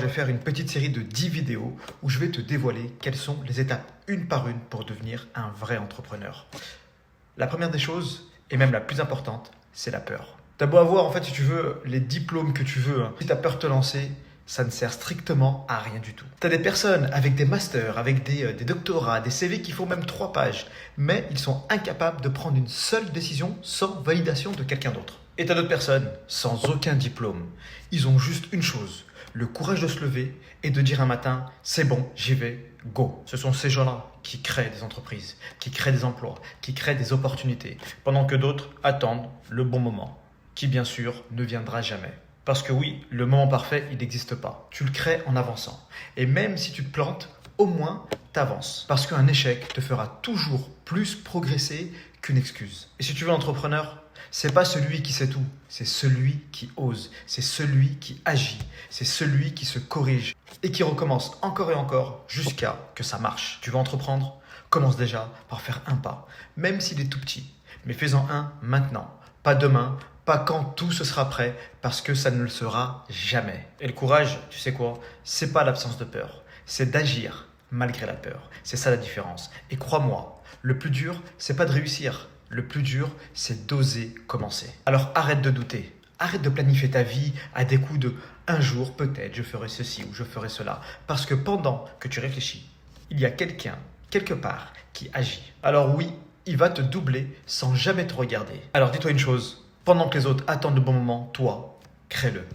vais faire une petite série de 10 vidéos où je vais te dévoiler quelles sont les étapes une par une pour devenir un vrai entrepreneur. La première des choses, et même la plus importante, c'est la peur. T'as beau avoir, en fait, si tu veux, les diplômes que tu veux, si t'as peur de te lancer, ça ne sert strictement à rien du tout. T'as des personnes avec des masters, avec des doctorats, des CV qui font même 3 pages, mais ils sont incapables de prendre une seule décision sans validation de quelqu'un d'autre. Et t'as d'autres personnes sans aucun diplôme. Ils ont juste une chose, le courage de se lever et de dire un matin, c'est bon, j'y vais, go. Ce sont ces gens-là qui créent des entreprises, qui créent des emplois, qui créent des opportunités, pendant que d'autres attendent le bon moment, qui bien sûr ne viendra jamais. Parce que oui, le moment parfait, il n'existe pas. Tu le crées en avançant. Et même si tu te plantes, au moins, t'avances. Parce qu'un échec te fera toujours plus progresser qu'une excuse. Et si tu veux un entrepreneur, c'est pas celui qui sait tout, c'est celui qui ose, c'est celui qui agit, c'est celui qui se corrige et qui recommence encore et encore jusqu'à que ça marche. Tu veux entreprendre? Commence déjà par faire un pas, même s'il est tout petit. Mais fais-en un maintenant, pas demain, pas quand tout ce sera prêt, parce que ça ne le sera jamais. Et le courage, tu sais quoi? C'est pas l'absence de peur, c'est d'agir malgré la peur. C'est ça la différence. Et crois-moi, le plus dur, c'est pas de réussir. Le plus dur, c'est d'oser commencer. Alors arrête de douter. Arrête de planifier ta vie à des coups de un jour, peut-être, je ferai ceci ou je ferai cela. Parce que pendant que tu réfléchis, il y a quelqu'un, quelque part, qui agit. Alors oui, il va te doubler sans jamais te regarder. Alors dis-toi une chose, pendant que les autres attendent le bon moment, toi, crée-le.